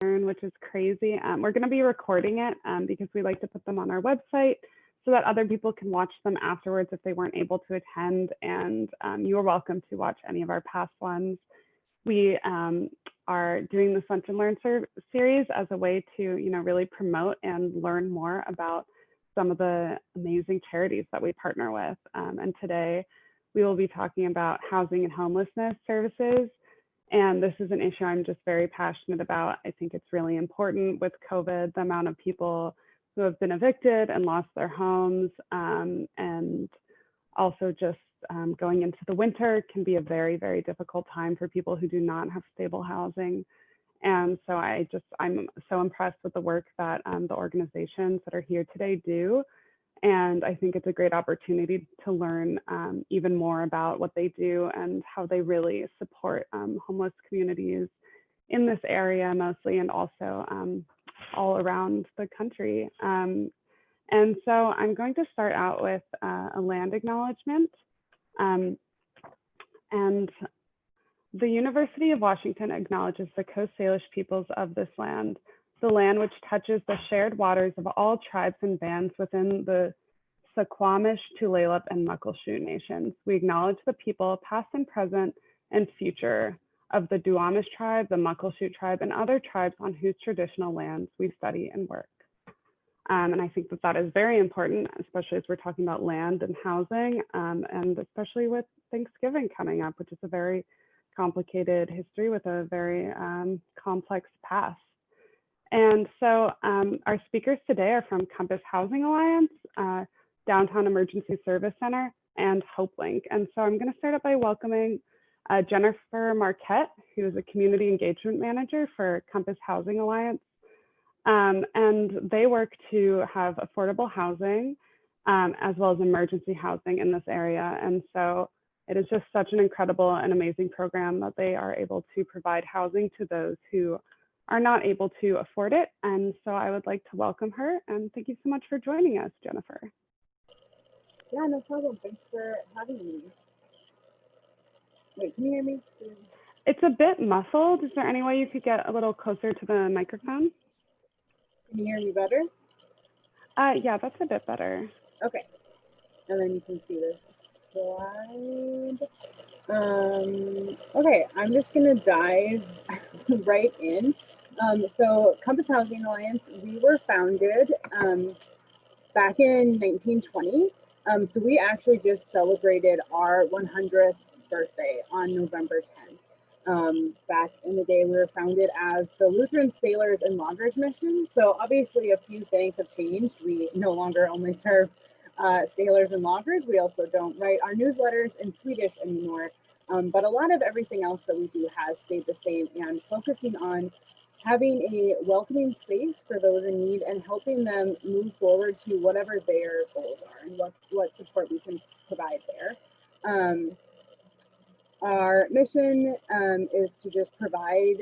which is crazy. We're going to be recording it because we like to put them on our website so that other people can watch them afterwards if they weren't able to attend. And you are welcome to watch any of our past ones. We are doing this Lunch and Learn series as a way to, really promote and learn more about some of the amazing charities that we partner with. And today we will be talking about housing and homelessness services. And this is an issue I'm just very passionate about. I think it's really important with COVID, the amount of people who have been evicted and lost their homes, and also just going into the winter can be a very, very difficult time for people who do not have stable housing. And so I'm so impressed with the work that the organizations that are here today do. And I think it's a great opportunity to learn even more about what they do and how they really support homeless communities in this area mostly, and also all around the country. And so I'm going to start out with a land acknowledgement. And the University of Washington acknowledges the Coast Salish peoples of this land, the land which touches the shared waters of all tribes and bands within the Suquamish, Tulalip, and Muckleshoot nations. We acknowledge the people, past and present and future, of the Duwamish tribe, the Muckleshoot tribe, and other tribes on whose traditional lands we study and work. And I think that is very important, especially as we're talking about land and housing, and especially with Thanksgiving coming up, which is a very complicated history with a very complex past. And so our speakers today are from Compass Housing Alliance, Downtown Emergency Service Center, and Hopelink. And so I'm going to start out by welcoming Jennifer Marquette, who is a community engagement manager for Compass Housing Alliance. And they work to have affordable housing as well as emergency housing in this area. And so it is just such an incredible and amazing program that they are able to provide housing to those who are not able to afford it. And so I would like to welcome her, and thank you so much for joining us, Jennifer. Yeah, no problem. Thanks for having me. Wait, can you hear me? It's a bit muffled. Is there any way you could get a little closer to the microphone? Can you hear me better? Yeah, that's a bit better. Okay. And then you can see this slide. Okay, I'm just going to dive right in. So Compass Housing Alliance, we were founded back in 1920. So we actually just celebrated our 100th birthday on November 10th. Back in the day, we were founded as the Lutheran Sailors and Loggers Mission. So obviously a few things have changed. We no longer only serve sailors and loggers. We also don't write our newsletters in Swedish anymore. But a lot of everything else that we do has stayed the same, and focusing on having a welcoming space for those in need and helping them move forward to whatever their goals are and what support we can provide there. Our mission is to just provide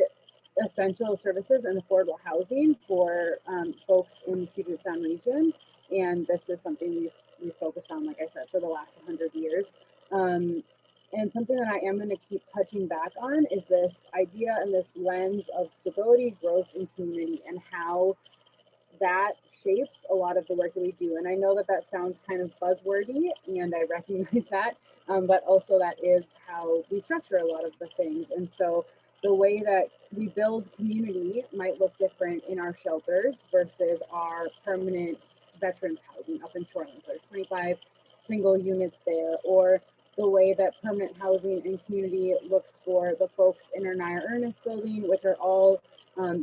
essential services and affordable housing for folks in the Puget Sound region. And this is something we've focused on, like I said, for the last 100 years. And something that I am going to keep touching back on is this idea and this lens of stability, growth, and community, and how that shapes a lot of the work that we do. And I know that sounds kind of buzzwordy, and I recognize that, but also that is how we structure a lot of the things. And so the way that we build community might look different in our shelters versus our permanent veterans housing up in Shoreland. There's 25 single units there, or the way that permanent housing and community looks for the folks in our Naya Ernest building, which are all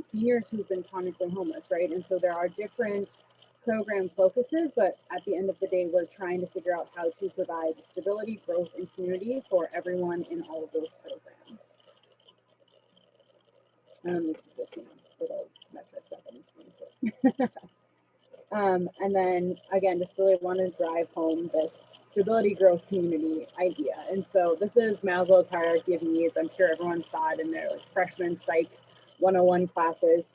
seniors who've been chronically homeless, right? And so there are different program focuses, but at the end of the day, we're trying to figure out how to provide stability, growth, and community for everyone in all of those programs. This is just, little metrics that I'm explaining to. And then again, just really want to drive home this stability, growth, community idea. And so this is Maslow's hierarchy of needs. I'm sure everyone saw it in their freshman psych 101 classes.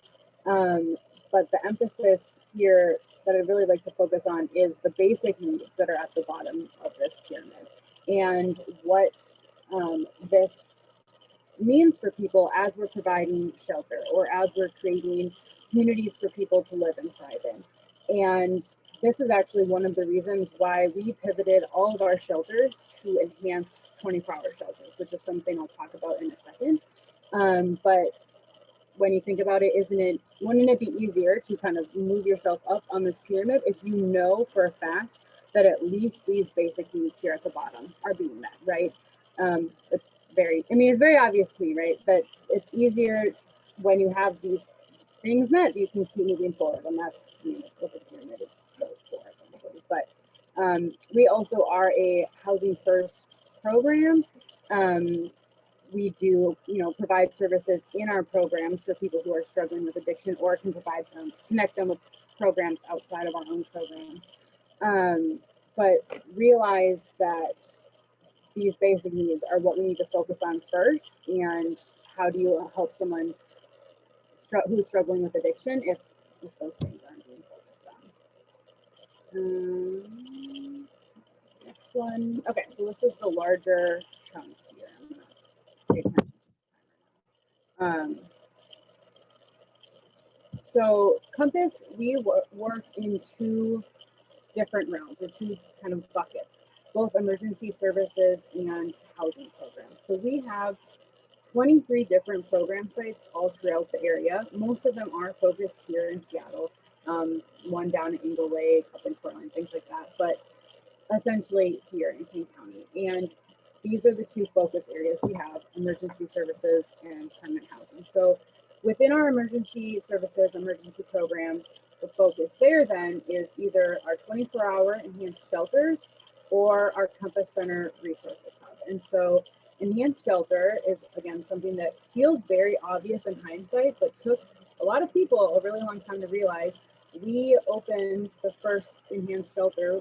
But the emphasis here that I'd really like to focus on is the basic needs that are at the bottom of this pyramid, and what this means for people as we're providing shelter or as we're creating communities for people to live and thrive in. And this is actually one of the reasons why we pivoted all of our shelters to enhanced 24-hour shelters, which is something I'll talk about in a second. But when you think about it, wouldn't it be easier to kind of move yourself up on this pyramid if you know for a fact that at least these basic needs here at the bottom are being met, right? It's it's very obvious to me, right? But it's easier when you have these things met, you can keep moving forward, and that's what the pyramid is really for, essentially. But we also are a housing first program. We do, provide services in our programs for people who are struggling with addiction, or can connect them with programs outside of our own programs. But realize that these basic needs are what we need to focus on first. And how do you help someone who's struggling with addiction if those things aren't being focused on? Next one. Okay, so this is the larger chunk here. I'm gonna pay attention to the timer now. So Compass, we work in two different realms, or two kind of buckets, both emergency services and housing programs. So we have 23 different program sites all throughout the area. Most of them are focused here in Seattle, one down in Eagle Lake, up in Portland, things like that, but essentially here in King County. And these are the two focus areas we have: emergency services and permanent housing. So within our emergency services, emergency programs, the focus there then is either our 24-hour enhanced shelters or our Compass Center Resources Hub. And so enhanced shelter is, again, something that feels very obvious in hindsight, but took a lot of people a really long time to realize. We opened the first enhanced shelter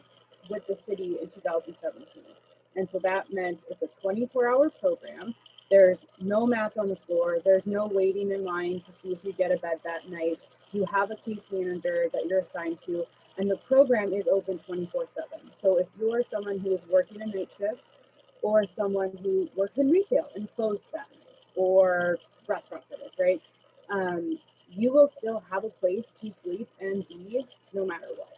with the city in 2017. And so that meant it's a 24-hour program. There's no mats on the floor. There's no waiting in line to see if you get a bed that night. You have a case manager that you're assigned to, and the program is open 24/7. So if you're someone who is working a night shift, or someone who works in retail and closed that night, or restaurant service, right? You will still have a place to sleep and be no matter what.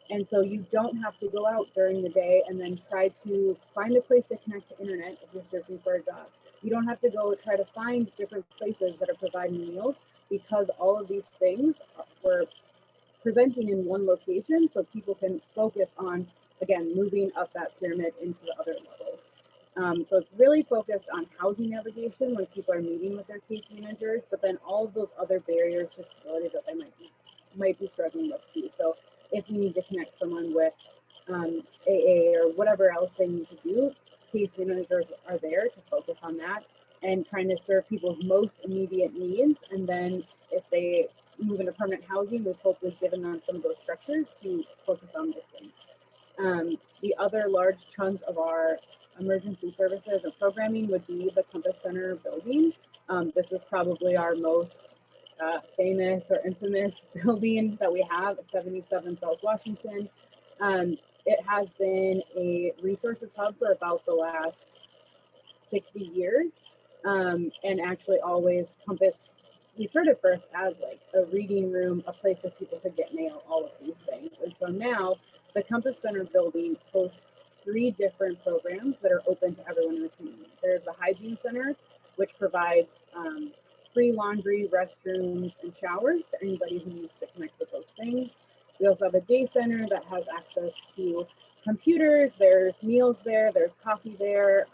And so you don't have to go out during the day and then try to find a place to connect to internet if you're searching for a job. You don't have to go try to find different places that are providing meals, because all of these things were presenting in one location, so people can focus on, again, moving up that pyramid into the other levels. So it's really focused on housing navigation when people are meeting with their case managers, but then all of those other barriers to stability that they might be struggling with too. So if you need to connect someone with AA or whatever else they need to do, case managers are there to focus on that and trying to serve people's most immediate needs. And then if they move into permanent housing, we've hopefully given them some of those structures to focus on those things. The other large chunk of our emergency services and programming would be the Compass Center building. This is probably our most famous or infamous building that we have at 77 South Washington. It has been a resources hub for about the last 60 years. And actually always Compass, we started first as like a reading room, a place where people could get mail, all of these things. And so now the Compass Center building hosts 3 different programs that are open to everyone in the community. There's the Hygiene Center, which provides free laundry, restrooms, and showers to anybody who needs to connect with those things. We also have a day center that has access to computers. There's meals there, there's coffee there.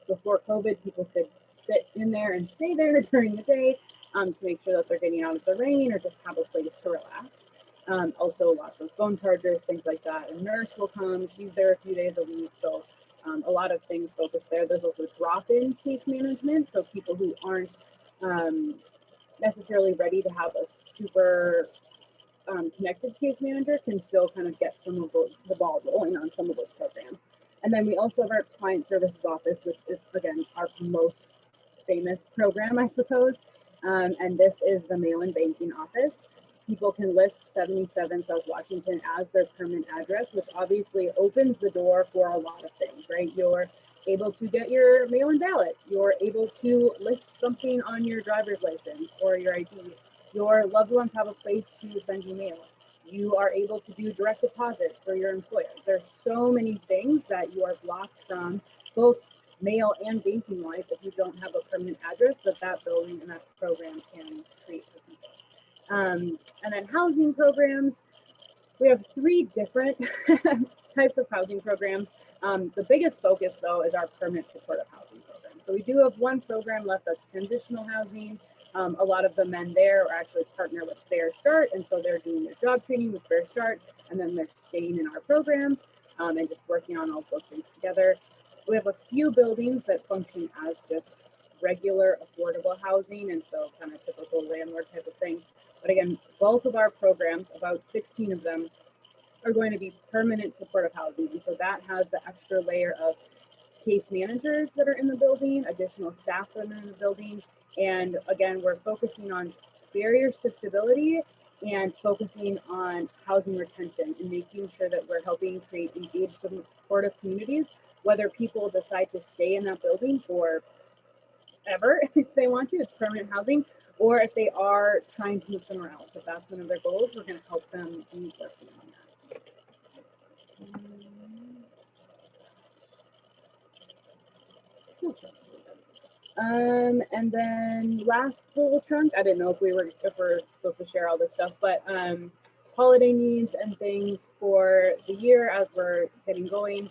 Before COVID, people could sit in there and stay there during the day to make sure that they're getting out of the rain or just have a place to relax. Also lots of phone chargers, things like that. A nurse will come, she's there a few days a week. So a lot of things focused there. There's also drop-in case management. So people who aren't necessarily ready to have a super connected case manager can still kind of get some of the ball rolling on some of those programs. And then we also have our client services office, which is, again, our most famous program, I suppose. And this is the mail and banking office. People can list 77 South Washington as their permanent address, which obviously opens the door for a lot of things, right? Your able to get your mail-in ballot. You're able to list something on your driver's license or your ID. Your loved ones have a place to send you mail. You are able to do direct deposit for your employer. There's so many things that you are blocked from, both mail and banking wise, if you don't have a permanent address that building and that program can create for people. And then housing programs, we have 3 different types of housing programs. The biggest focus though is our permanent supportive housing program. So we do have 1 program left that's transitional housing. A lot of the men there are actually partner with Fair Start, and so they're doing their job training with Fair Start, and then they're staying in our programs and just working on all those things together. We have a few buildings that function as just regular affordable housing, and so kind of typical landlord type of thing. But again, both of our programs, about 16 of them, are going to be permanent supportive housing, and so that has the extra layer of case managers that are in the building, additional staff that are in the building. And again, we're focusing on barriers to stability and focusing on housing retention and making sure that we're helping create engaged supportive communities, whether people decide to stay in that building for ever if they want to, it's permanent housing, or if they are trying to move somewhere else. If that's one of their goals, we're going to help them be working on that. And then last little chunk, I didn't know if we're supposed to share all this stuff, but holiday needs and things for the year as we're getting going.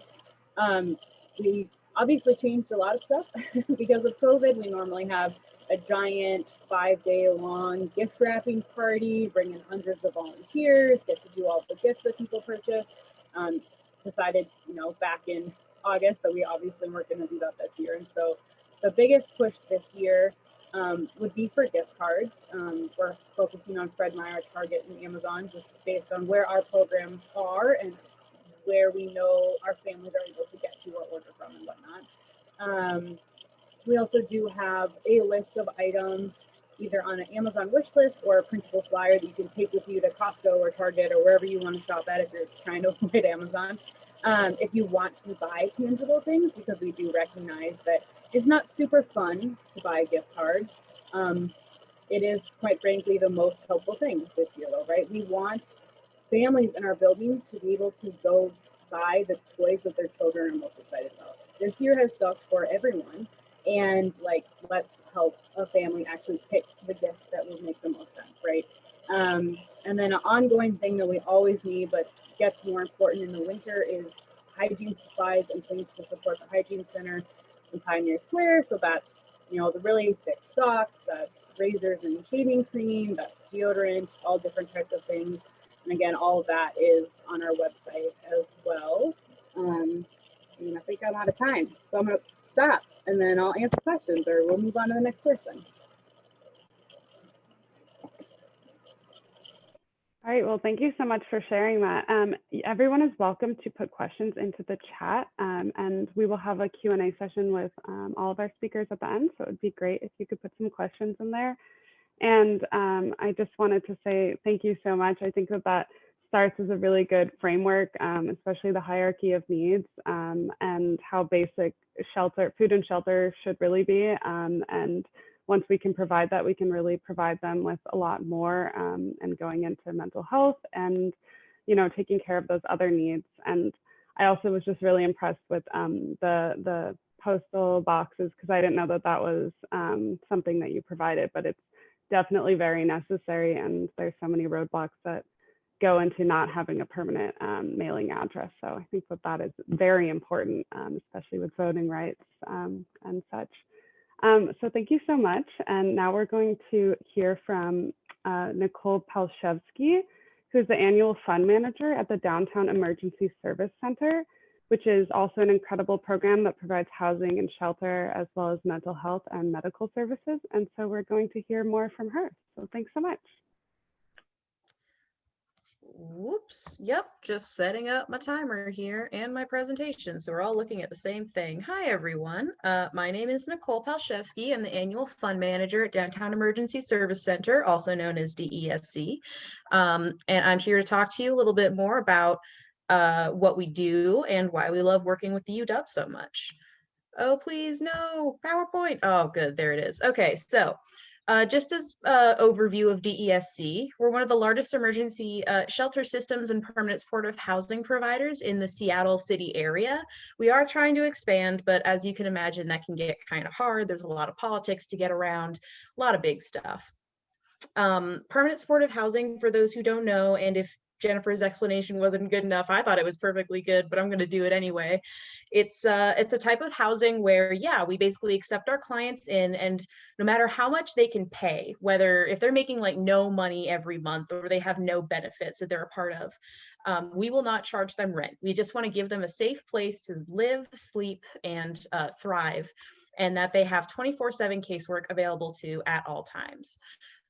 We obviously changed a lot of stuff because of COVID. We normally have a giant 5-day-long gift wrapping party, bring in hundreds of volunteers, get to do all the gifts that people purchase. Decided, back in August that we obviously weren't going to do that this year. And so the biggest push this year would be for gift cards. We're focusing on Fred Meyer, Target, and Amazon, just based on where our programs are and where we know our families are able to get to or order from and whatnot. We also do have a list of items either on an Amazon wish list or a printable flyer that you can take with you to Costco or Target or wherever you want to shop at if you're trying to avoid Amazon. If you want to buy tangible things, because we do recognize that it's not super fun to buy gift cards. It is, quite frankly, the most helpful thing this year, though, right? We want families in our buildings to be able to go buy the toys that their children are most excited about. This year has sucked for everyone, and let's help a family actually pick the gift that will make the most sense, right? And then an ongoing thing that we always need, but gets more important in the winter, is hygiene supplies and things to support the hygiene center in Pioneer Square. So that's the really thick socks, that's razors and shaving cream, that's deodorant, all different types of things. And again, all of that is on our website as well. And I think I'm out of time, so I'm going to stop and then I'll answer questions or we'll move on to the next person. All right, well, thank you so much for sharing that. Everyone is welcome to put questions into the chat, and we will have a Q&A session with all of our speakers at the end, so it would be great if you could put some questions in there. And I just wanted to say thank you so much. I think that starts as a really good framework, especially the hierarchy of needs and how basic food and shelter should really be. And once we can provide that, we can really provide them with a lot more and going into mental health and, taking care of those other needs. And I also was just really impressed with the postal boxes, because I didn't know that was something that you provided, but it's definitely very necessary. And there's so many roadblocks that go into not having a permanent mailing address. So I think that is very important, especially with voting rights and such. So thank you so much. And now we're going to hear from Nicole Palshevsky, who's the annual fund manager at the Downtown Emergency Service Center, which is also an incredible program that provides housing and shelter, as well as mental health and medical services. And so we're going to hear more from her. So thanks so much. Whoops. Yep. Just setting up my timer here and my presentation. So we're all looking at the same thing. Hi, everyone. My name is Nicole Palshevsky. I'm the annual fund manager at Downtown Emergency Service Center, also known as DESC. And I'm here to talk to you a little bit more about what we do and why we love working with the UW so much. Oh, please, no, PowerPoint. Oh, good, there it is. Okay, so just as overview of DESC, we're one of the largest emergency shelter systems and permanent supportive housing providers in the Seattle city area. We are trying to expand, but as you can imagine, that can get kind of hard. There's a lot of politics to get around, a lot of big stuff. Permanent supportive housing, for those who don't know, and if Jennifer's explanation wasn't good enough, I thought it was perfectly good, but I'm going to do it anyway. It's a type of housing where, yeah, we basically accept our clients in, and no matter how much they can pay, whether if they're making like no money every month or they have no benefits that they're a part of, we will not charge them rent. We just want to give them a safe place to live, sleep, and thrive, and that they have 24/7 casework available to at all times.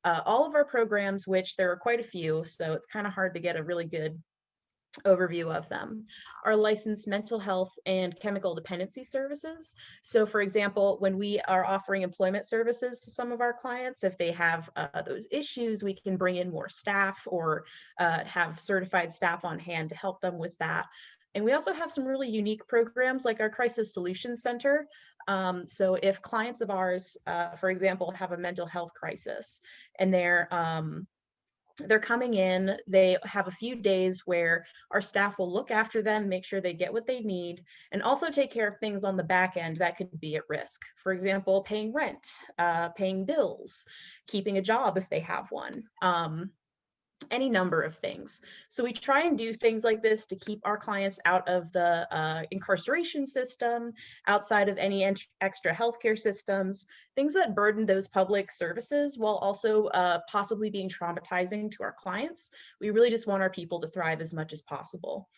All of our programs, which there are quite a few, so it's kind of hard to get a really good overview of them, are licensed mental health and chemical dependency services. So for example, when we are offering employment services to some of our clients, if they have those issues, we can bring in more staff or have certified staff on hand to help them with that. And we also have some really unique programs like our Crisis Solutions Center. So if clients of ours, for example, have a mental health crisis and they're coming in, they have a few days where our staff will look after them, make sure they get what they need, and also take care of things on the back end that could be at risk. For example, paying rent, paying bills, keeping a job if they have one. Any number of things. So we try and do things like this to keep our clients out of the incarceration system, outside of any extra healthcare systems, things that burden those public services while also possibly being traumatizing to our clients. We really just want our people to thrive as much as possible.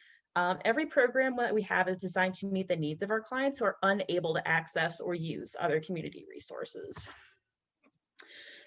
Every program that we have is designed to meet the needs of our clients who are unable to access or use other community resources.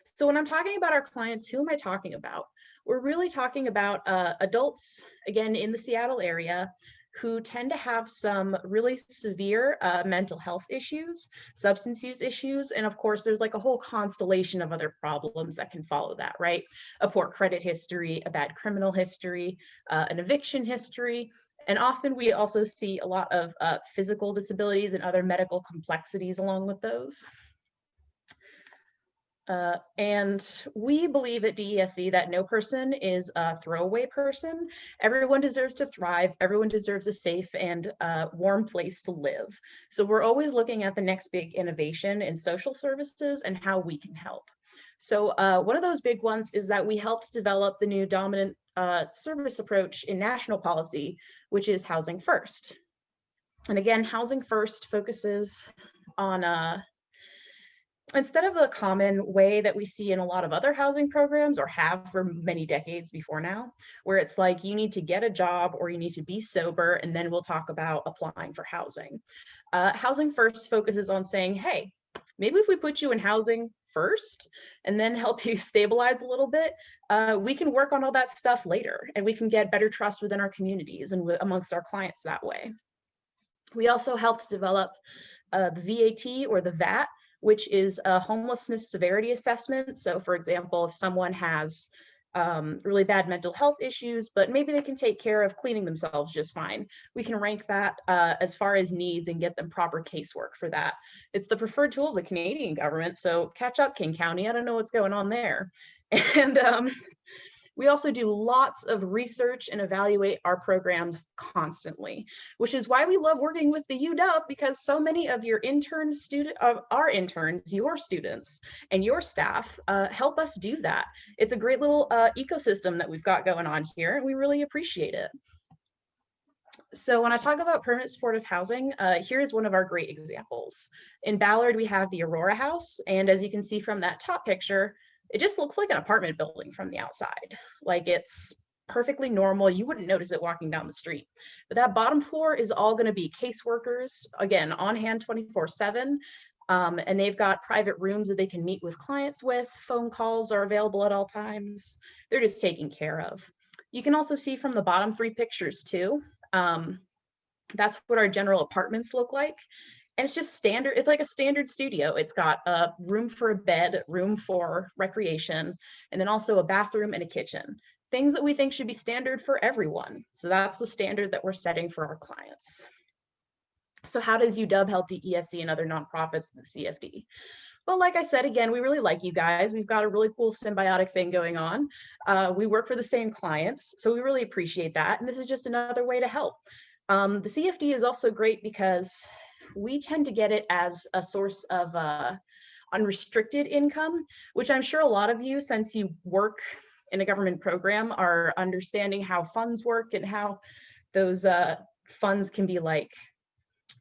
So when I'm talking about our clients, who am I talking about? We're really talking about adults, again, in the Seattle area, who tend to have some really severe mental health issues, substance use issues, and of course, there's like a whole constellation of other problems that can follow that, right? A poor credit history, a bad criminal history, an eviction history, and often we also see a lot of physical disabilities and other medical complexities along with those. And we believe at DESC that no person is a throwaway person. Everyone deserves to thrive. Everyone deserves a safe and warm place to live. So we're always looking at the next big innovation in social services and how we can help. So one of those big ones is that we helped develop the new dominant service approach in national policy, which is Housing First. And again, Housing First focuses on instead of the common way that we see in a lot of other housing programs or have for many decades before now, where it's like you need to get a job or you need to be sober and then we'll talk about applying for housing. Housing First focuses on saying, hey, maybe if we put you in housing first and then help you stabilize a little bit, we can work on all that stuff later and we can get better trust within our communities and amongst our clients that way. We also helped develop the VAT or the VAT, which is a homelessness severity assessment. So for example, if someone has really bad mental health issues, but maybe they can take care of cleaning themselves just fine, we can rank that as far as needs and get them proper casework for that. It's the preferred tool of the Canadian government, so catch up, King County. I don't know what's going on there. And we also do lots of research and evaluate our programs constantly, which is why we love working with the UW, because so many of your interns, our interns, your students, and your staff help us do that. It's a great little ecosystem that we've got going on here, and we really appreciate it. So when I talk about permanent supportive housing, here's one of our great examples. In Ballard, we have the Aurora House, and as you can see from that top picture, it just looks like an apartment building from the outside. Like it's perfectly normal. You wouldn't notice it walking down the street. But that bottom floor is all going to be caseworkers, again, on hand 24/7. And they've got private rooms that they can meet with clients with. Phone calls are available at all times. They're just taken care of. You can also see from the bottom 3 pictures too. That's what our general apartments look like. And it's just standard, it's like a standard studio. It's got a room for a bed, room for recreation, and then also a bathroom and a kitchen. Things that we think should be standard for everyone. So that's the standard that we're setting for our clients. So how does UW help DESC and other nonprofits in the CFD? Well, like I said, again, we really like you guys. We've got a really cool symbiotic thing going on. We work for the same clients, so we really appreciate that. And this is just another way to help. The CFD is also great because we tend to get it as a source of unrestricted income, which I'm sure a lot of you, since you work in a government program, are understanding how funds work and how those funds can be like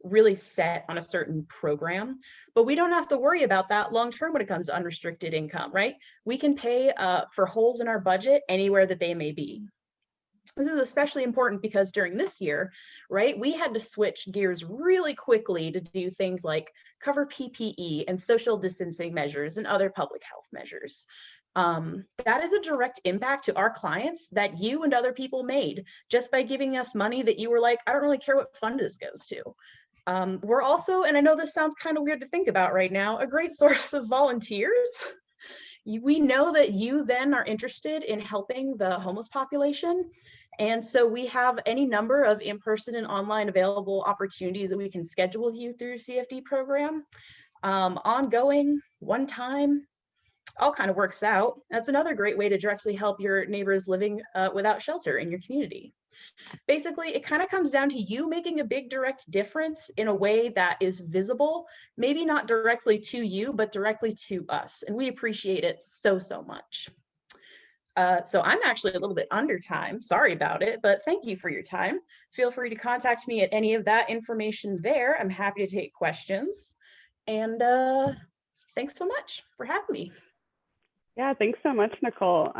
really set on a certain program. But we don't have to worry about that long term when it comes to unrestricted income, right? We can pay for holes in our budget anywhere that they may be. This is especially important because during this year, right, we had to switch gears really quickly to do things like cover PPE and social distancing measures and other public health measures. That is a direct impact to our clients that you and other people made just by giving us money that you were like, I don't really care what fund this goes to. We're also, and I know this sounds kind of weird to think about right now, a great source of volunteers. We know that you then are interested in helping the homeless population. And so we have any number of in-person and online available opportunities that we can schedule you through CFD program. Ongoing, one time, all kind of works out. That's another great way to directly help your neighbors living without shelter in your community. Basically, it kind of comes down to you making a big direct difference in a way that is visible, maybe not directly to you, but directly to us. And we appreciate it so, so much. So I'm actually a little bit under time. Sorry about it, but thank you for your time. Feel free to contact me at any of that information there. I'm happy to take questions. And thanks so much for having me. Yeah, thanks so much, Nicole.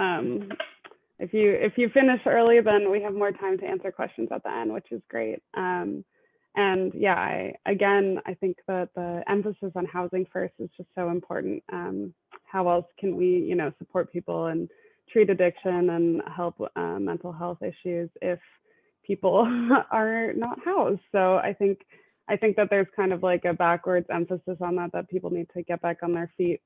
If you finish early, then we have more time to answer questions at the end, which is great. And yeah, I think that the emphasis on housing first is just so important. How else can we, support people and treat addiction and help mental health issues if people are not housed? So I think that there's kind of like a backwards emphasis on that people need to get back on their feet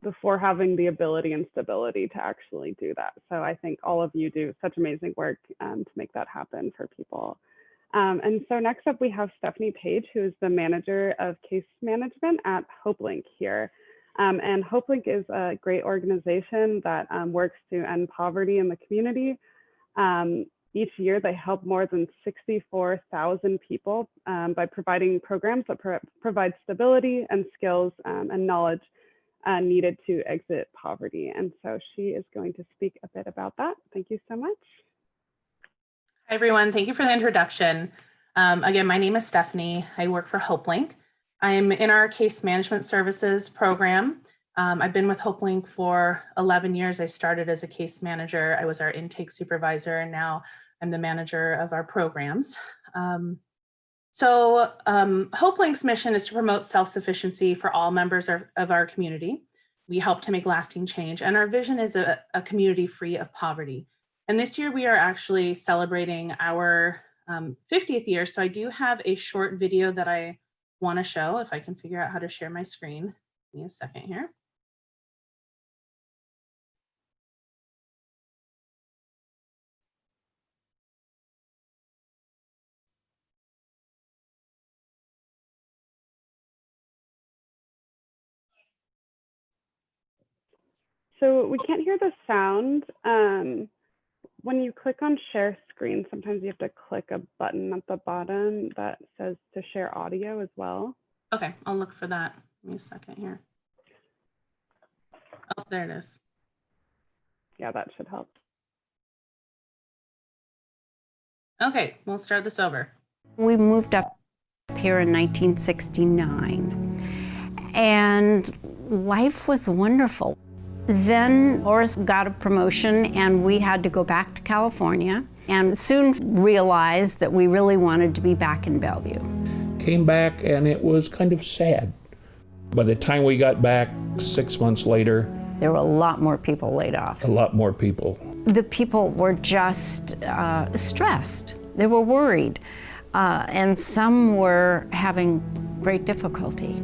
before having the ability and stability to actually do that. So I think all of you do such amazing work to make that happen for people. And so next up we have Stephanie Page, who is the manager of case management at Hopelink here. And Hopelink is a great organization that works to end poverty in the community. Each year they help more than 64,000 people by providing programs that provide stability and skills and knowledge needed to exit poverty. And so she is going to speak a bit about that. Thank you so much. Hi, everyone. Thank you for the introduction. Again, my name is Stephanie. I work for Hopelink. I'm in our case management services program. I've been with Hopelink for 11 years. I started as a case manager. I was our intake supervisor, and now I'm the manager of our programs. Hopelink's mission is to promote self-sufficiency for all members of our community. We help to make lasting change, and our vision is a community free of poverty. And this year we are actually celebrating our 50th year. So I do have a short video that I want to show, if I can figure out how to share my screen. Give me a second here. So we can't hear the sound. When you click on share screen, sometimes you have to click a button at the bottom that says to share audio as well. Okay, I'll look for that. Give me a second here. Oh, there it is. Yeah, that should help. Okay, we'll start this over. We moved up here in 1969, and life was wonderful. Then Horace got a promotion and we had to go back to California, and soon realized that we really wanted to be back in Bellevue. Came back and it was kind of sad. By the time we got back 6 months later, there were a lot more people laid off. A lot more people. The people were just stressed. They were worried, and some were having great difficulty.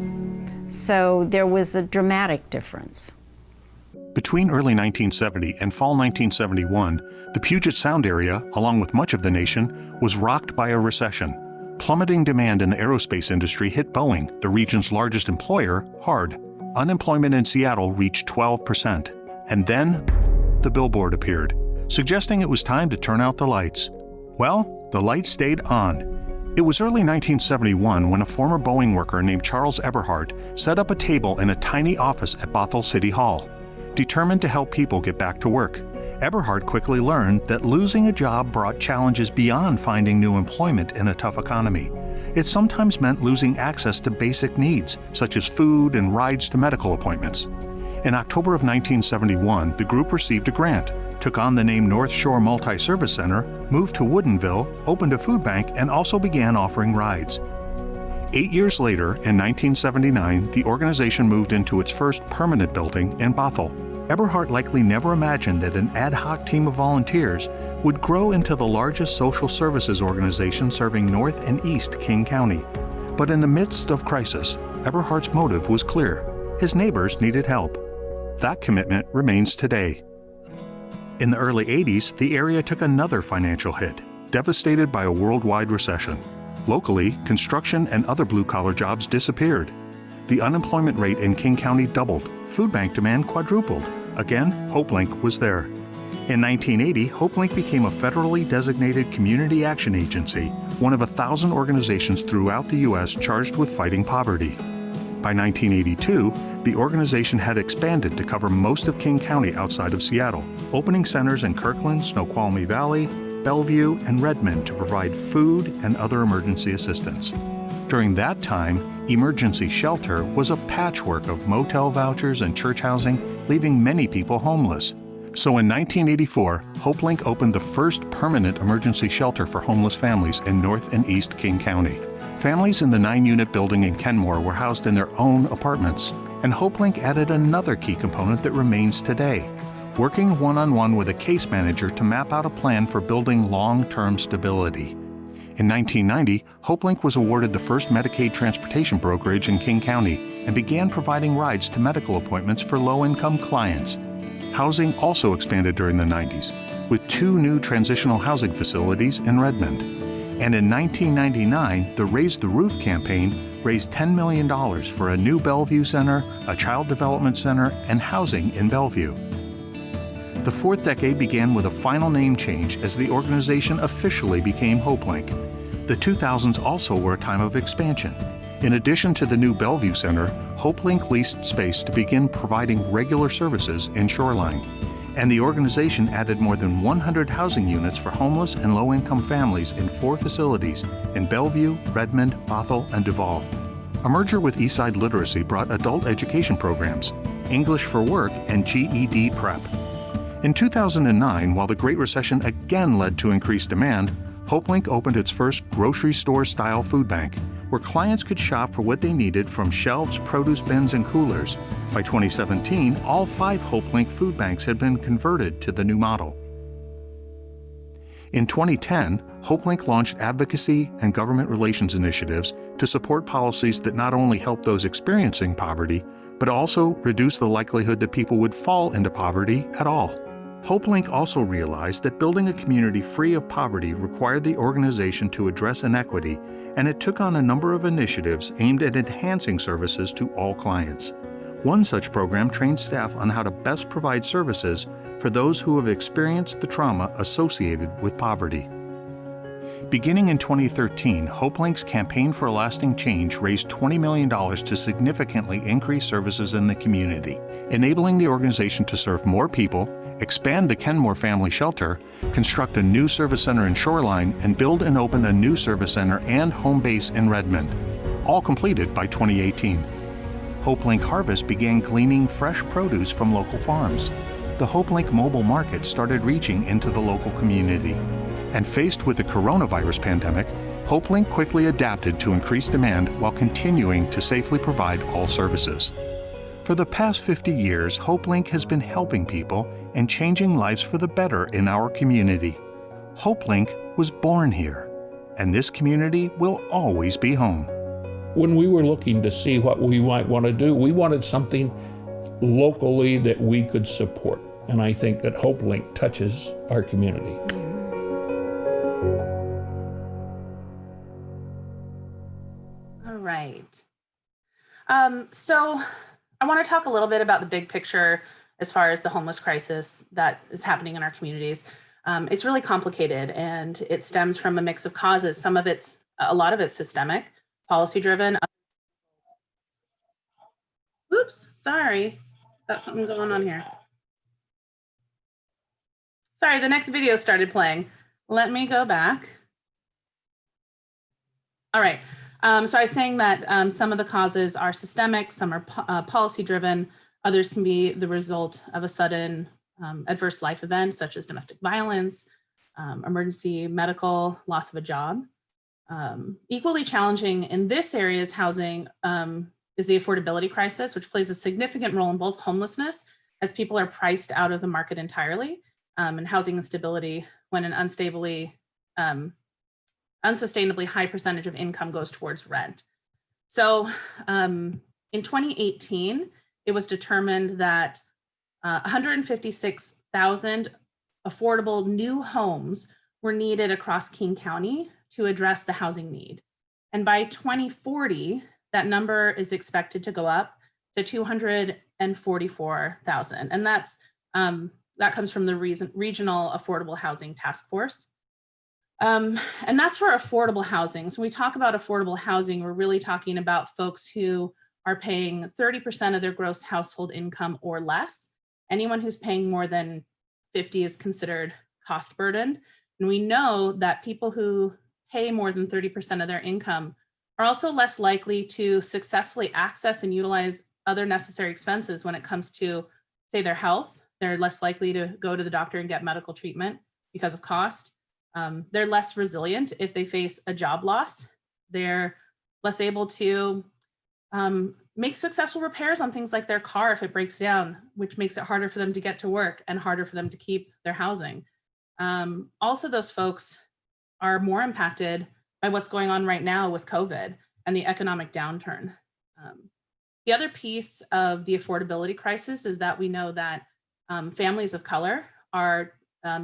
So there was a dramatic difference. Between early 1970 and fall 1971, the Puget Sound area, along with much of the nation, was rocked by a recession. Plummeting demand in the aerospace industry hit Boeing, the region's largest employer, hard. Unemployment in Seattle reached 12%. And then, the billboard appeared, suggesting it was time to turn out the lights. Well, the lights stayed on. It was early 1971 when a former Boeing worker named Charles Eberhardt set up a table in a tiny office at Bothell City Hall. Determined to help people get back to work, Eberhardt quickly learned that losing a job brought challenges beyond finding new employment in a tough economy. It sometimes meant losing access to basic needs, such as food and rides to medical appointments. In October of 1971, the group received a grant, took on the name North Shore Multi-Service Center, moved to Woodinville, opened a food bank, and also began offering rides. 8 years later, in 1979, the organization moved into its first permanent building in Bothell. Eberhardt likely never imagined that an ad hoc team of volunteers would grow into the largest social services organization serving North and East King County. But in the midst of crisis, Eberhardt's motive was clear. His neighbors needed help. That commitment remains today. In the early 80s, the area took another financial hit, devastated by a worldwide recession. Locally, construction and other blue-collar jobs disappeared. The unemployment rate in King County doubled. Food bank demand quadrupled. Again, Hopelink was there. In 1980, Hopelink became a federally designated community action agency, one of 1,000 organizations throughout the U.S. charged with fighting poverty. By 1982, the organization had expanded to cover most of King County outside of Seattle, opening centers in Kirkland, Snoqualmie Valley, Bellevue, and Redmond to provide food and other emergency assistance. During that time, emergency shelter was a patchwork of motel vouchers and church housing, leaving many people homeless. So in 1984, Hopelink opened the first permanent emergency shelter for homeless families in North and East King County. Families in the 9-unit building in Kenmore were housed in their own apartments, and Hopelink added another key component that remains today, working one-on-one with a case manager to map out a plan for building long-term stability. In 1990, Hopelink was awarded the first Medicaid transportation brokerage in King County and began providing rides to medical appointments for low-income clients. Housing also expanded during the 90s, with 2 new transitional housing facilities in Redmond. And in 1999, the Raise the Roof campaign raised $10 million for a new Bellevue Center, a child development center, and housing in Bellevue. The fourth decade began with a final name change as the organization officially became Hopelink. The 2000s also were a time of expansion. In addition to the new Bellevue Center, Hopelink leased space to begin providing regular services in Shoreline. And the organization added more than 100 housing units for homeless and low-income families in 4 facilities in Bellevue, Redmond, Bothell, and Duval. A merger with Eastside Literacy brought adult education programs, English for Work, and GED Prep. In 2009, while the Great Recession again led to increased demand, Hopelink opened its first grocery store-style food bank, where clients could shop for what they needed from shelves, produce bins, and coolers. By 2017, all 5 Hopelink food banks had been converted to the new model. In 2010, Hopelink launched advocacy and government relations initiatives to support policies that not only help those experiencing poverty, but also reduce the likelihood that people would fall into poverty at all. Hopelink also realized that building a community free of poverty required the organization to address inequity, and it took on a number of initiatives aimed at enhancing services to all clients. One such program trained staff on how to best provide services for those who have experienced the trauma associated with poverty. Beginning in 2013, Hopelink's Campaign for Lasting Change raised $20 million to significantly increase services in the community, enabling the organization to serve more people, expand the Kenmore Family Shelter, construct a new service center in Shoreline, and build and open a new service center and home base in Redmond, all completed by 2018. Hopelink Harvest began gleaning fresh produce from local farms. The Hopelink mobile market started reaching into the local community. And faced with the coronavirus pandemic, Hopelink quickly adapted to increased demand while continuing to safely provide all services. For the past 50 years, Hopelink has been helping people and changing lives for the better in our community. Hopelink was born here, and this community will always be home. When we were looking to see what we might want to do, we wanted something locally that we could support. And I think that Hopelink touches our community. right. So I want to talk a little bit about the big picture as far as the homeless crisis that is happening in our communities. It's really complicated, and it stems from a mix of causes. A lot of it's systemic, policy driven. Oops, sorry, got something going on here. Sorry, the next video started playing. Let me go back. All right, so I was saying that some of the causes are systemic, some are policy driven, others can be the result of a sudden adverse life event, such as domestic violence, emergency medical, loss of a job. Equally challenging in this area's housing is the affordability crisis, which plays a significant role in both homelessness, as people are priced out of the market entirely, and housing instability when an unsustainably high percentage of income goes towards rent. So in 2018, it was determined that 156,000 affordable new homes were needed across King County to address the housing need. And by 2040, that number is expected to go up to 244,000. And that comes from the Regional Affordable Housing Task Force. And that's for affordable housing. So when we talk about affordable housing, we're really talking about folks who are paying 30% of their gross household income or less. Anyone who's paying more than 50 is considered cost burdened. And we know that people who pay more than 30% of their income are also less likely to successfully access and utilize other necessary expenses when it comes to, say, their health. They're less likely to go to the doctor and get medical treatment because of cost. They're less resilient if they face a job loss. They're less able to make successful repairs on things like their car if it breaks down, which makes it harder for them to get to work and harder for them to keep their housing. Also, those folks are more impacted by what's going on right now with COVID and the economic downturn. The other piece of the affordability crisis is that we know that families of color are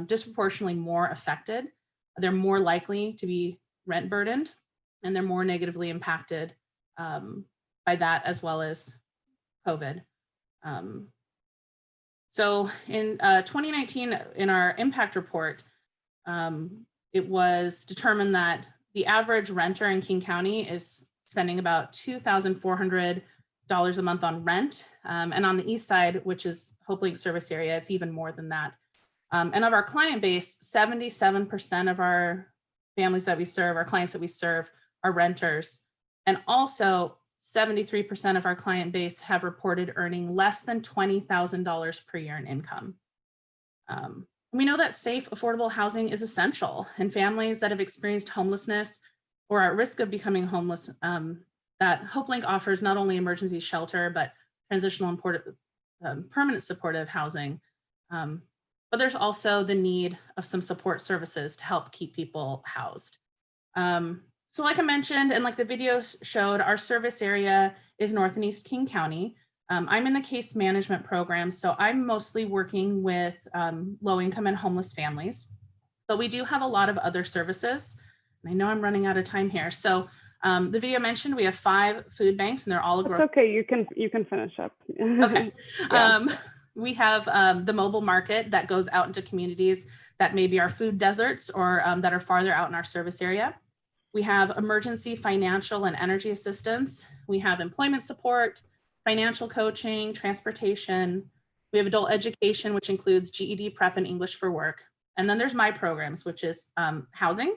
disproportionately more affected. They're more likely to be rent burdened, and they're more negatively impacted by that, as well as COVID. So in 2019, in our impact report, it was determined that the average renter in King County is spending about $2,400 a month on rent. And on the east side, which is Hopelink service area, it's even more than that. And of our client base, 77% of our families that we serve, our clients that we serve, are renters. And also 73% of our client base have reported earning less than $20,000 per year in income. We know that safe, affordable housing is essential, and families that have experienced homelessness or are at risk of becoming homeless, that Hopelink offers not only emergency shelter, but transitional and permanent supportive housing. But there's also the need of some support services to help keep people housed. So like I mentioned, and like the video showed, our service area is North and East King County. I'm in the case management program, so I'm mostly working with low income and homeless families, but we do have a lot of other services. And I know I'm running out of time here. So the video mentioned we have 5 food banks, and they're all That's okay, you can finish up. Okay. Yeah. We have the mobile market that goes out into communities that maybe are food deserts or that are farther out in our service area. We have emergency financial and energy assistance. We have employment support, financial coaching, transportation. We have adult education, which includes GED prep and English for work. And then there's my programs, which is housing.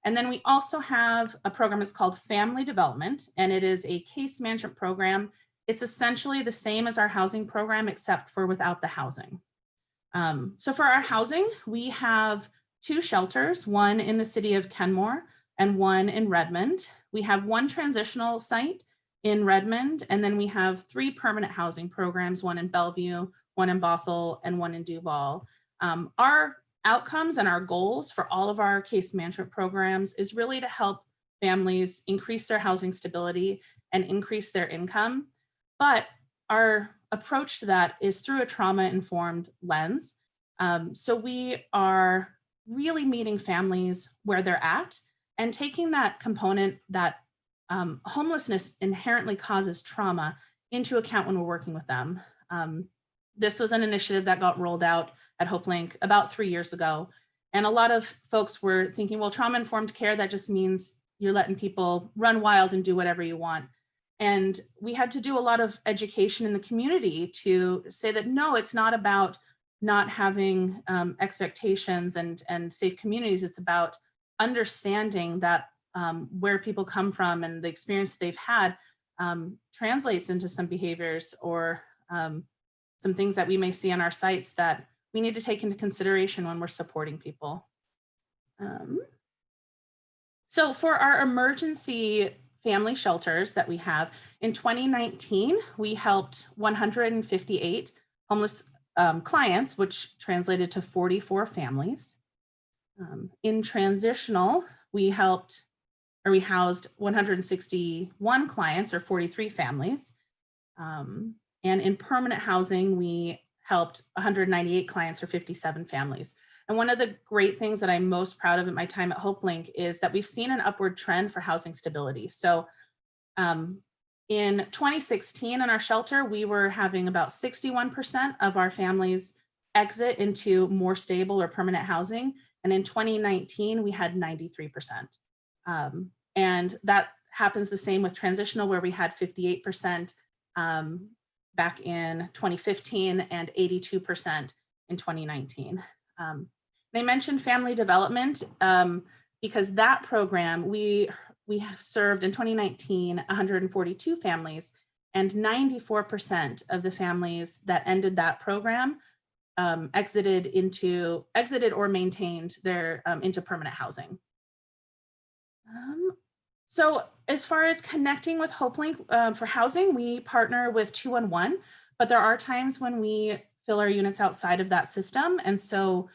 And then we also have a program that's called Family Development, and it is a case management program. It's essentially the same as our housing program, except for without the housing. So for our housing, we have 2 shelters, one in the city of Kenmore and one in Redmond. We have 1 transitional site in Redmond, and then we have 3 permanent housing programs, one in Bellevue, one in Bothell, and one in Duval. Our outcomes and our goals for all of our case management programs is really to help families increase their housing stability and increase their income. But our approach to that is through a trauma-informed lens. So we are really meeting families where they're at and taking that component, that homelessness inherently causes trauma into account when we're working with them. This was an initiative that got rolled out at Hopelink about 3 years ago. And a lot of folks were thinking, well, trauma-informed care, that just means you're letting people run wild and do whatever you want. And we had to do a lot of education in the community to say that, no, it's not about not having expectations and safe communities. It's about understanding that where people come from and the experience they've had translates into some behaviors or some things that we may see on our sites that we need to take into consideration when we're supporting people. So for our emergency family shelters that we have, in 2019, we helped 158 homeless clients, which translated to 44 families. In transitional, we housed 161 clients, or 43 families. And in permanent housing, we helped 198 clients, or 57 families. And one of the great things that I'm most proud of at my time at Hopelink is that we've seen an upward trend for housing stability. So in 2016 in our shelter, we were having about 61% of our families exit into more stable or permanent housing. And in 2019, we had 93%. And that happens the same with transitional, where we had 58% back in 2015 and 82% in 2019. They mentioned family development because that program, we have served in 2019, 142 families, and 94% of the families that ended that program exited or maintained their into permanent housing. So as far as connecting with Hopelink for housing, we partner with 211, but there are times when we fill our units outside of that system. And so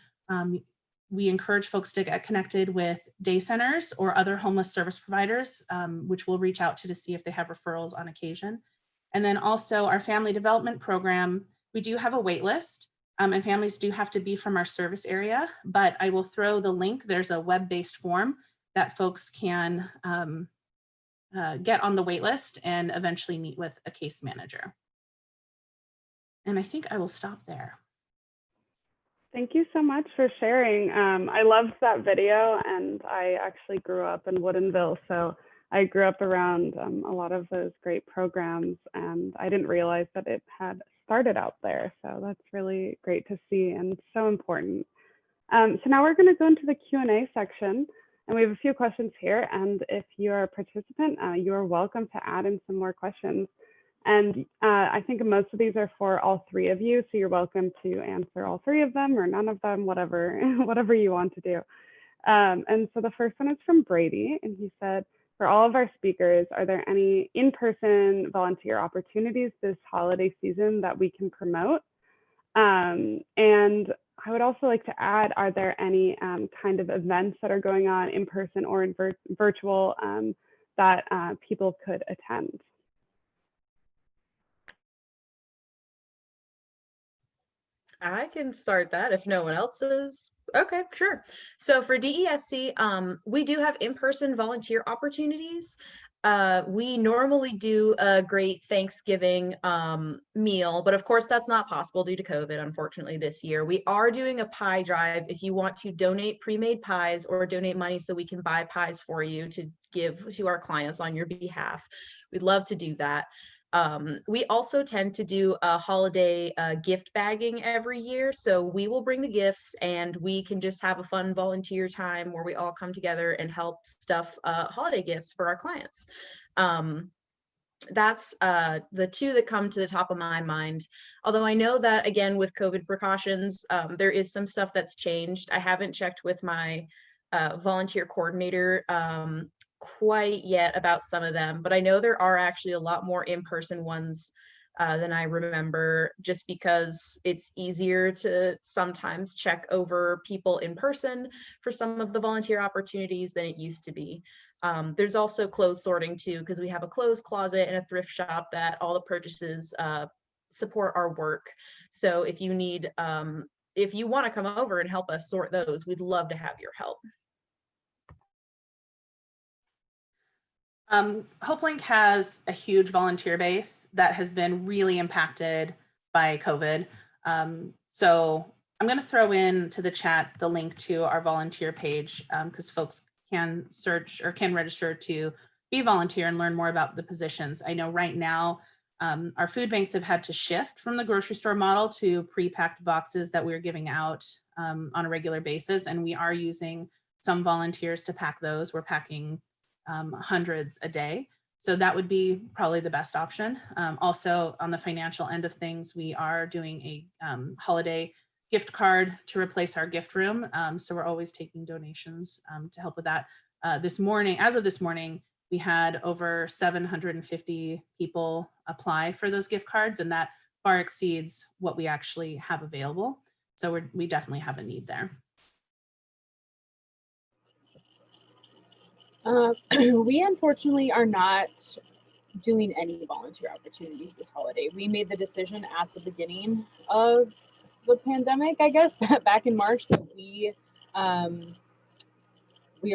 we encourage folks to get connected with day centers or other homeless service providers, which we'll reach out to see if they have referrals on occasion. And then also our family development program, we do have a wait list, and families do have to be from our service area, but I will throw the link. There's a web-based form that folks can get on the wait list and eventually meet with a case manager. And I think I will stop there. Thank you so much for sharing. I loved that video, and I actually grew up in Woodinville, so I grew up around a lot of those great programs, and I didn't realize that it had started out there. So that's really great to see and so important. So now we're going to go into the Q&A section, and we have a few questions here. And if you're a participant, you are welcome to add in some more questions. And I think most of these are for all three of you, so you're welcome to answer all three of them or none of them, whatever you want to do. And so the first one is from Brady, and he said, for all of our speakers, are there any in-person volunteer opportunities this holiday season that we can promote? And I would also like to add, are there any kind of events that are going on in person or in virtual that people could attend? I can start that if no one else is. Okay, sure. So for DESC, we do have in-person volunteer opportunities. We normally do a great Thanksgiving meal, but of course that's not possible due to COVID, unfortunately, this year. We are doing a pie drive if you want to donate pre-made pies or donate money so we can buy pies for you to give to our clients on your behalf. We'd love to do that. We also tend to do a holiday gift bagging every year. So we will bring the gifts and we can just have a fun volunteer time where we all come together and help stuff holiday gifts for our clients. That's the two that come to the top of my mind. Although I know that, again, with COVID precautions, there is some stuff that's changed. I haven't checked with my volunteer coordinator quite yet about some of them, but I know there are actually a lot more in-person ones than I remember, just because it's easier to sometimes check over people in person for some of the volunteer opportunities than it used to be. There's also clothes sorting too, because we have a clothes closet and a thrift shop that all the purchases support our work. So if you need, if you want to come over and help us sort those, we'd love to have your help. Hopelink has a huge volunteer base that has been really impacted by COVID. So I'm going to throw into the chat the link to our volunteer page because folks can search or can register to be a volunteer and learn more about the positions. I know right now our food banks have had to shift from the grocery store model to pre-packed boxes that we're giving out on a regular basis. And we are using some volunteers to pack those. We're packing hundreds a day. So that would be probably the best option. Also on the financial end of things, we are doing a holiday gift card to replace our gift room. So we're always taking donations to help with that. This morning, as of this morning, we had over 750 people apply for those gift cards, and that far exceeds what we actually have available. So we definitely have a need there. We unfortunately are not doing any volunteer opportunities this holiday. We made the decision at the beginning of the pandemic, I guess, back in March, that we are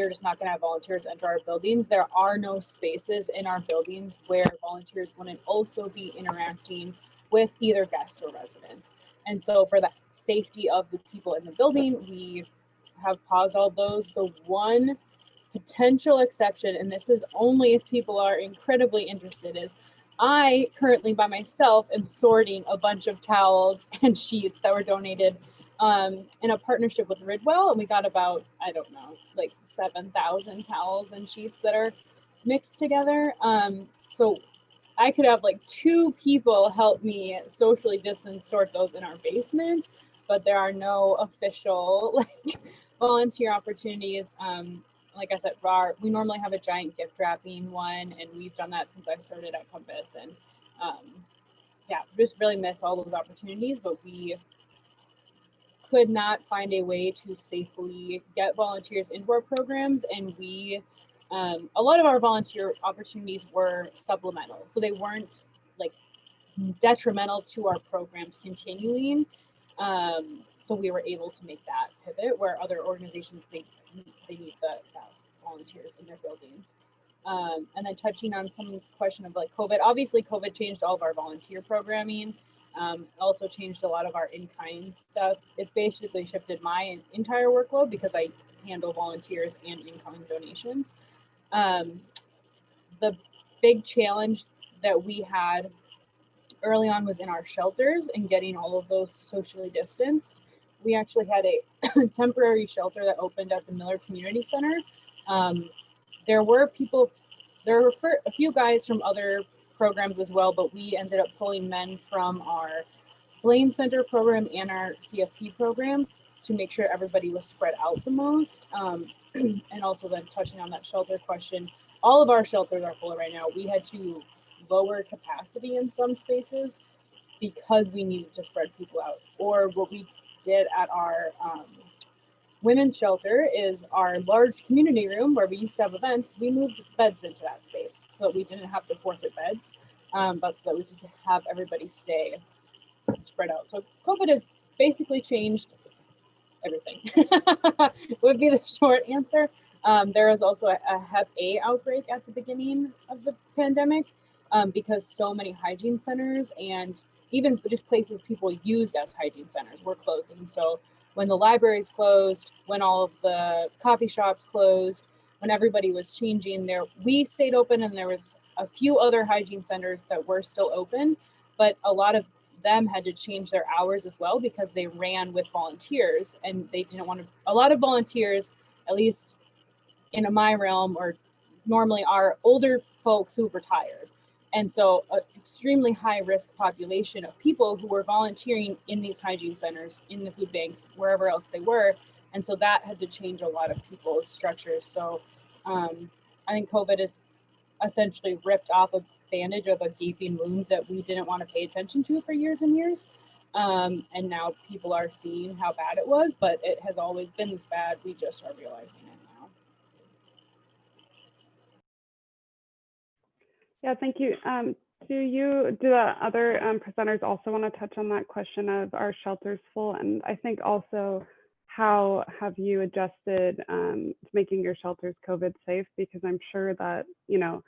just not going to have volunteers enter our buildings. There are no spaces in our buildings where volunteers wouldn't also be interacting with either guests or residents. And so for the safety of the people in the building, we have paused all those. The one potential exception, and this is only if people are incredibly interested, is I currently by myself am sorting a bunch of towels and sheets that were donated in a partnership with Ridwell, and we got about, I don't know, like 7,000 towels and sheets that are mixed together. So I could have like 2 people help me socially distance sort those in our basement, but there are no official like volunteer opportunities. Like I said, we normally have a giant gift wrapping one, and we've done that since I started at Compass. And yeah, just really miss all those opportunities, but we could not find a way to safely get volunteers into our programs. And we, a lot of our volunteer opportunities were supplemental. So they weren't like detrimental to our programs continuing. So we were able to make that pivot where other organizations, they need the volunteers in their buildings. And then touching on someone's question of like COVID, obviously COVID changed all of our volunteer programming. Also changed a lot of our in-kind stuff. It's basically shifted my entire workload because I handle volunteers and in-kind donations. The big challenge that we had early on was in our shelters and getting all of those socially distanced. We actually had a temporary shelter that opened at the Miller Community Center. There were a few guys from other programs as well, but we ended up pulling men from our Blaine Center program and our CFP program to make sure everybody was spread out the most. And also then touching on that shelter question, all of our shelters are full right now. We had to lower capacity in some spaces because we needed to spread people out. Or what we did at our women's shelter is our large community room where we used to have events. We moved beds into that space so that we didn't have to forfeit beds, but so that we could have everybody stay spread out. So COVID has basically changed everything. Would be the short answer. There was also a Hep A outbreak at the beginning of the pandemic because so many hygiene centers and even just places people used as hygiene centers were closing. So when the libraries closed, when all of the coffee shops closed, when everybody was changing there, we stayed open, and there was a few other hygiene centers that were still open, but a lot of them had to change their hours as well because they ran with volunteers, and they didn't want to. A lot of volunteers, at least in my realm, or normally are older folks who retired. And so an extremely high risk population of people who were volunteering in these hygiene centers, in the food banks, wherever else they were. And so that had to change a lot of people's structures. So I think COVID has essentially ripped off a bandage of a gaping wound that we didn't want to pay attention to for years and years. And now people are seeing how bad it was, but it has always been this bad. We just are realizing it now. Yeah, thank you. Do the other presenters also want to touch on that question of are shelters full? And I think also how have you adjusted to making your shelters COVID safe? Because I'm sure that, you know,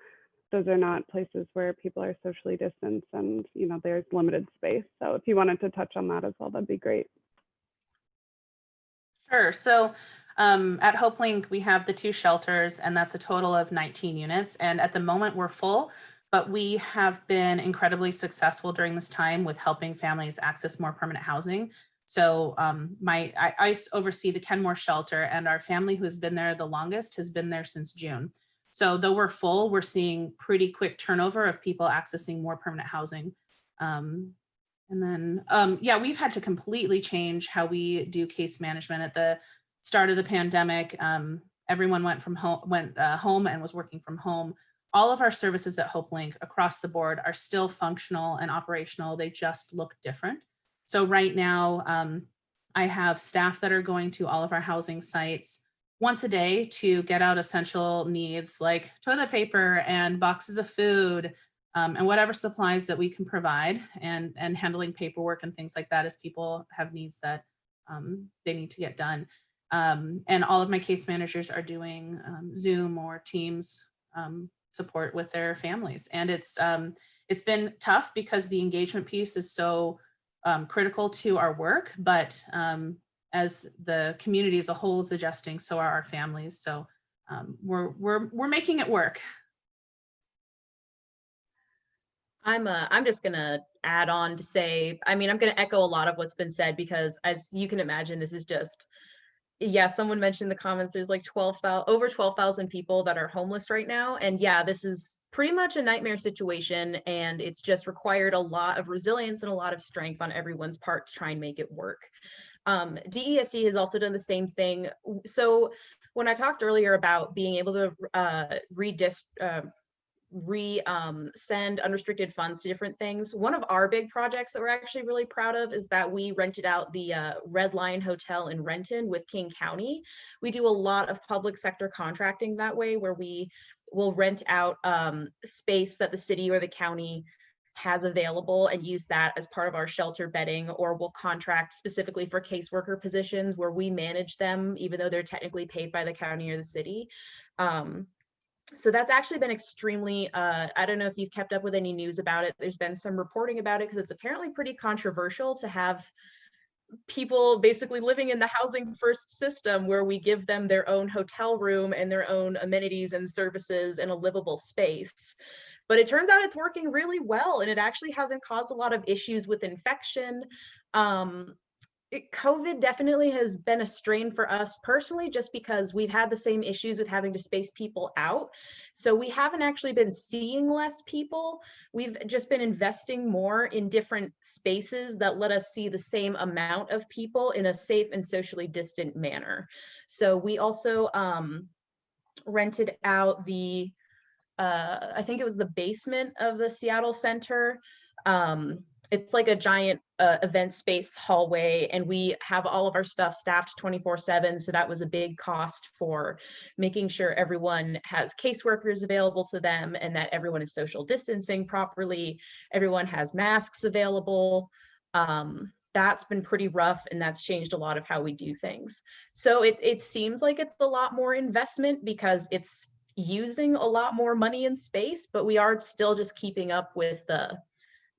those are not places where people are socially distanced and, you know, there's limited space. So if you wanted to touch on that as well, that'd be great. Sure. So at Hopelink, we have the 2 shelters, and that's a total of 19 units. And at the moment, we're full, but we have been incredibly successful during this time with helping families access more permanent housing. So I oversee the Kenmore shelter, and our family who has been there the longest has been there since June. So though we're full, we're seeing pretty quick turnover of people accessing more permanent housing. And then, yeah, we've had to completely change how we do case management. At the start of the pandemic, everyone went home and was working from home. All of our services at Hopelink across the board are still functional and operational. They just look different. So right now, I have staff that are going to all of our housing sites once a day to get out essential needs like toilet paper and boxes of food, and whatever supplies that we can provide, and handling paperwork and things like that as people have needs that they need to get done. And all of my case managers are doing Zoom or Teams support with their families. And it's been tough because the engagement piece is so critical to our work, but as the community as a whole is adjusting, so are our families. So we're making it work. I'm just gonna add on to say, I mean, I'm gonna echo a lot of what's been said, because as you can imagine, this is just, yeah, someone mentioned in the comments, there's like over 12,000 people that are homeless right now. And yeah, this is pretty much a nightmare situation, and it's just required a lot of resilience and a lot of strength on everyone's part to try and make it work. DESC has also done the same thing. So when I talked earlier about being able to send unrestricted funds to different things, one of our big projects that we're actually really proud of is that we rented out the Red Lion Hotel in Renton with King County. We do a lot of public sector contracting that way, where we will rent out space that the city or the county has available and use that as part of our shelter bedding, or we'll contract specifically for caseworker positions where we manage them, even though they're technically paid by the county or the city. So that's actually been extremely, I don't know if you've kept up with any news about it. There's been some reporting about it because it's apparently pretty controversial to have people basically living in the housing first system, where we give them their own hotel room and their own amenities and services and a livable space. But it turns out it's working really well, and it actually hasn't caused a lot of issues with infection. COVID definitely has been a strain for us personally, just because we've had the same issues with having to space people out. So we haven't actually been seeing less people. We've just been investing more in different spaces that let us see the same amount of people in a safe and socially distant manner. So we also rented out the, I think it was the basement of the Seattle Center. It's like a giant event space hallway, and we have all of our stuff staffed 24/7. So that was a big cost for making sure everyone has caseworkers available to them, and that everyone is social distancing properly. Everyone has masks available. That's been pretty rough, and that's changed a lot of how we do things. So it seems like it's a lot more investment because it's using a lot more money and space, but we are still just keeping up with the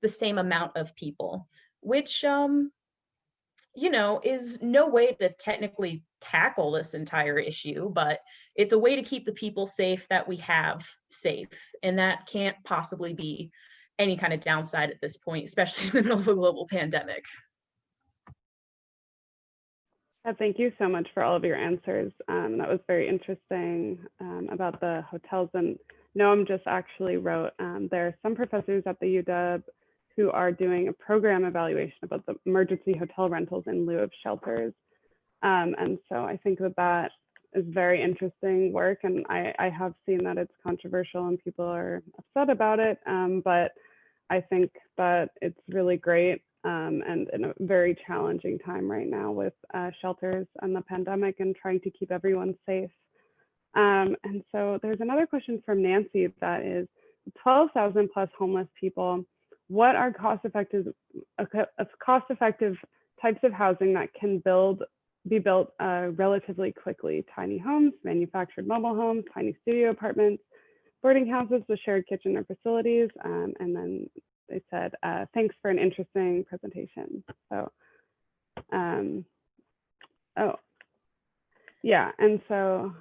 same amount of people, which, you know, is no way to technically tackle this entire issue, but it's a way to keep the people safe that we have safe. And that can't possibly be any kind of downside at this point, especially in the middle of a global pandemic. Thank you so much for all of your answers. That was very interesting about the hotels. And Noam just actually wrote, there are some professors at the UW who are doing a program evaluation about the emergency hotel rentals in lieu of shelters. And so I think that is very interesting work. And I have seen that it's controversial and people are upset about it. But I think that it's really great, and in a very challenging time right now with shelters and the pandemic and trying to keep everyone safe. And so there's another question from Nancy that is 12,000 plus homeless people. What are cost-effective types of housing that can be built relatively quickly? Tiny homes, manufactured mobile homes, tiny studio apartments, boarding houses with shared kitchen or facilities. And then they said, thanks for an interesting presentation. So, oh, yeah. And so,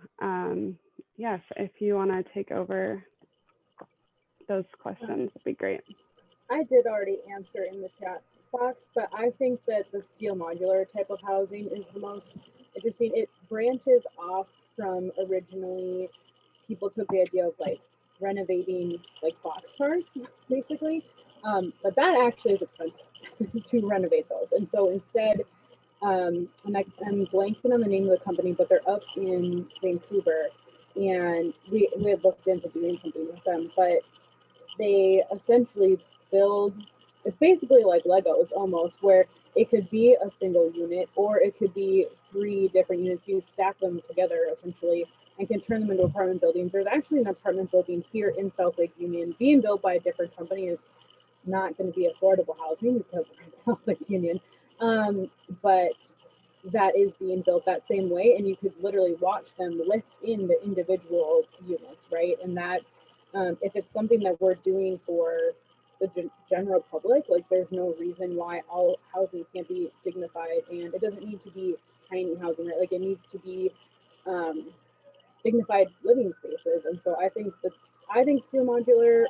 yes, if you want to take over those questions, it'd be great. I did already answer in the chat box, but I think that the steel modular type of housing is the most interesting. It branches off from originally people took the idea of like renovating like boxcars, basically. But that actually is expensive to renovate those. And so instead, and I'm blanking on the name of the company, but they're up in Vancouver, and we had looked into doing something with them, but they essentially build, it's basically like Legos almost, where it could be a single unit or it could be 3 different units. You stack them together essentially and can turn them into apartment buildings. There's actually an apartment building here in South Lake Union being built by a different company. It's not going to be affordable housing because we're in South Lake Union, but that is being built that same way, and you could literally watch them lift in the individual units, right? And that if it's something that we're doing for the general public, like there's no reason why all housing can't be dignified, and it doesn't need to be tiny housing, right? Like it needs to be dignified living spaces. And so I think steel modular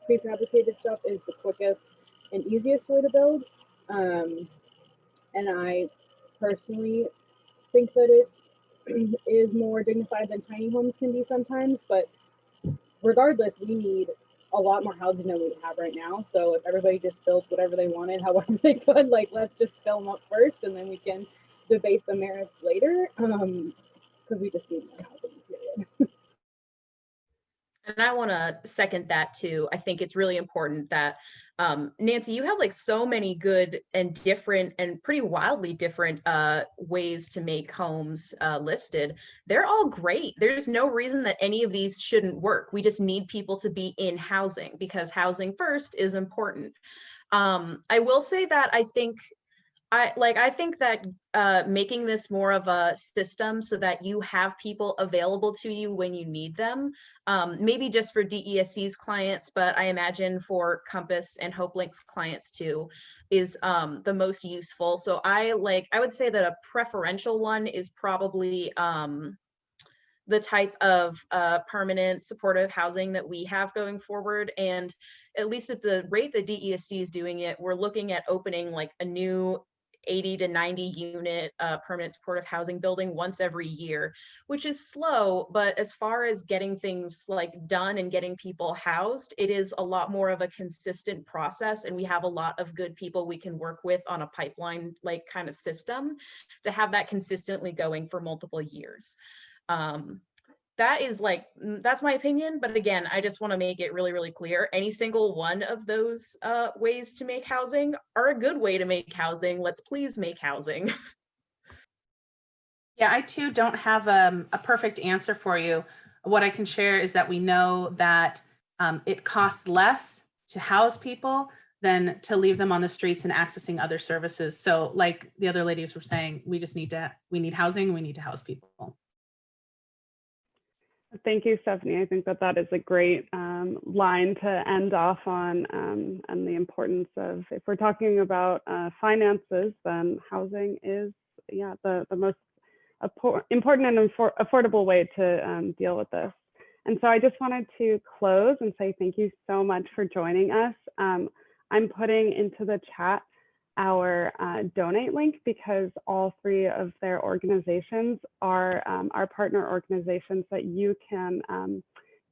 prefabricated stuff is the quickest and easiest way to build. And I personally think that it is more dignified than tiny homes can be sometimes, but regardless, we need a lot more housing than we have right now. So if everybody just built whatever they wanted, however they could, like let's just fill them up first and then we can debate the merits later. Because we just need more housing, period. And I want to second that too. I think it's really important that Nancy, you have like so many good and different and pretty wildly different ways to make homes listed. They're all great. There's no reason that any of these shouldn't work. We just need people to be in housing because housing first is important. I will say that I think that making this more of a system so that you have people available to you when you need them, maybe just for DESC's clients, but I imagine for Compass and Hopelink's clients too, is the most useful. So I would say that a preferential one is probably the type of permanent supportive housing that we have going forward. And at least at the rate that DESC is doing it, we're looking at opening like a new 80 to 90 unit permanent supportive housing building once every year, which is slow, but as far as getting things like done and getting people housed, it is a lot more of a consistent process, and we have a lot of good people we can work with on a pipeline like kind of system to have that consistently going for multiple years. That's my opinion, but again, I just want to make it really, really clear. Any single one of those ways to make housing are a good way to make housing. Let's please make housing. Yeah, I too don't have a perfect answer for you. What I can share is that we know that it costs less to house people than to leave them on the streets and accessing other services. So like the other ladies were saying, we need housing, we need to house people. Thank you, Stephanie. I think that is a great line to end off on, and the importance of, if we're talking about finances, then housing is, the most important and affordable way to deal with this. And so I just wanted to close and say thank you so much for joining us. I'm putting into the chat our donate link because all 3 of their organizations are our partner organizations that you can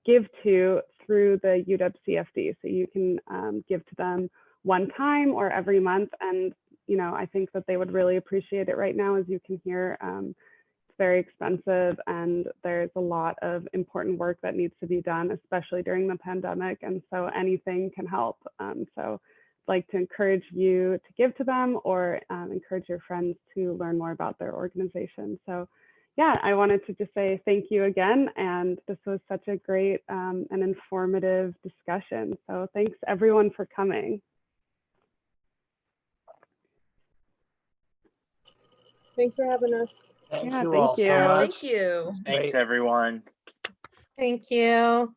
give to through the UWCFD. So you can give to them one time or every month. And, I think that they would really appreciate it right now. As you can hear, it's very expensive and there's a lot of important work that needs to be done, especially during the pandemic. And so anything can help. So like to encourage you to give to them or encourage your friends to learn more about their organization. So yeah, I wanted to just say thank you again. And this was such a great and informative discussion. So thanks everyone for coming. Thanks for having us. Thank you all so much. Thank you. Thanks, everyone. Thank you.